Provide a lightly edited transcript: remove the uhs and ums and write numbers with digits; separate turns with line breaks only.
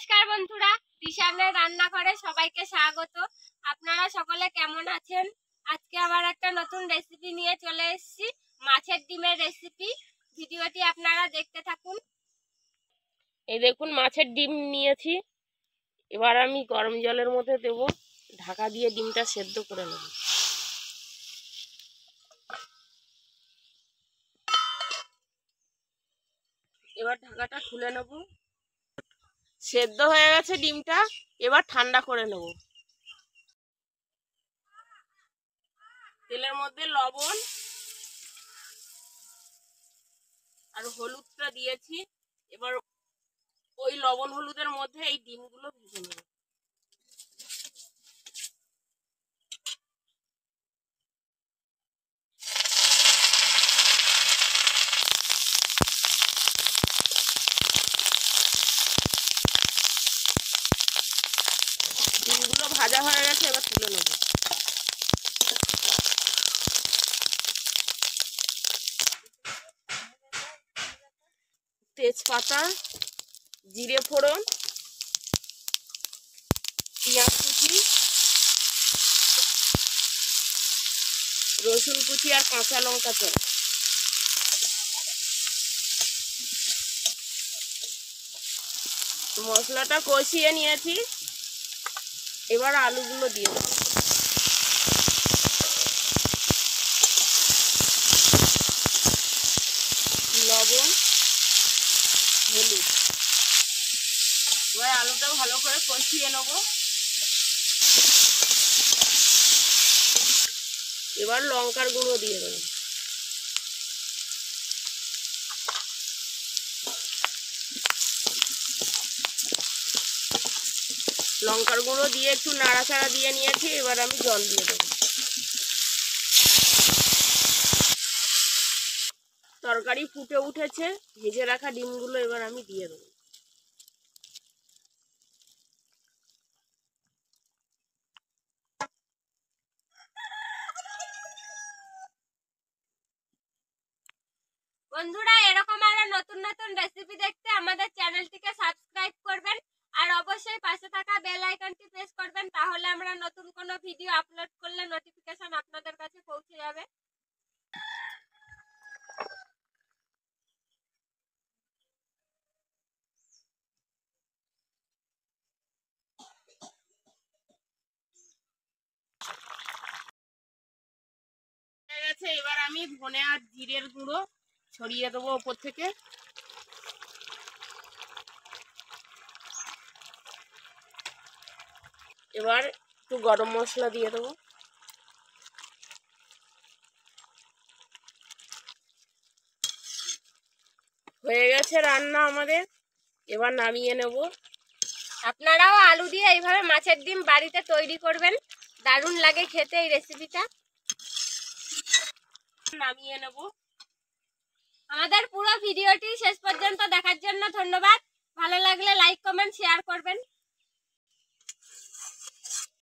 নমস্কার বন্ধুরা, দিশানের রান্নাঘরে সবাইকে স্বাগত। আপনারা সকলে কেমন আছেন? আজকে আবার একটা নতুন রেসিপি নিয়ে চলে এসেছি, মাছের ডিমের রেসিপি। ভিডিওটি আপনারা দেখতে থাকুন।
এই দেখুন, মাছের ডিম নিয়েছি। এবার আমি গরম জলের মধ্যে দেব, ঢাকা দিয়ে ডিমটা সেদ্ধ করে নেব। এবার ঢাকাটা খুলে নেব। সেদ্ধ হয়ে গেছে ডিমটা, এবার ঠান্ডা করে নেব। তেলের মধ্যে লবণ আর হলুদটা দিয়েছি। এবার ওই লবণ হলুদের মধ্যে এই ডিমগুলো ভেজে নেব। ডিমগুলো ভাজা হয়ে গেছে, এবার তুলে নেব। তেজপাতা, জিরে ফোড়ন, পেঁয়াজ কুচি, রসুন কুচি আর কাঁচা লঙ্কা চড়া। মশলাটা কষিয়ে নিয়েছি, এবার আলুগুলো দিয়ে দেবো। লবণ, হলুদ। এবার আলুটা ভালো করে কষিয়ে নেব। এবার লঙ্কার গুঁড়ো দিয়ে দেবো। লঙ্কার গুঁড়ো দিয়ে একটু নাড়াচাড়া দিয়ে নিয়েছি, এবার আমি জল দিয়ে দেবো। তরকারি ফুটে উঠেছে, ভেজে রাখা ডিমগুলো এবার আমি দিয়ে দেবো।
বন্ধুরা, এরকম আরো নতুন নতুন রেসিপি দেখতে আমাদের চ্যানেলটিকে সাবস্ক্রাইব করবেন আর অবশ্যই পাশে থাকা বেল আইকনটি প্রেস করবেন, তাহলে আমরা নতুন কোনো ভিডিও আপলোড করলে নোটিফিকেশন আপনাদের কাছে পৌঁছে যাবে।
এবার আমি ধনে আর জিরের গুঁড়ো ছড়িয়ে দেবো ওপর থেকে। এবার একটু গরম মশলা দিয়ে দেবো। হয়ে গেছে রান্না আমাদের, এবার নামিয়ে নেব।
আপনারাও আলু দিয়ে এইভাবে মাছের ডিম বাড়িতে তৈরি করবেন, দারুণ লাগে খেতে এই রেসিপিটা।
নামিয়ে নেব।
আমাদের পুরো ভিডিওটি শেষ পর্যন্ত দেখার জন্য ধন্যবাদ। ভালো লাগলে লাইক, কমেন্ট, শেয়ার করবেন।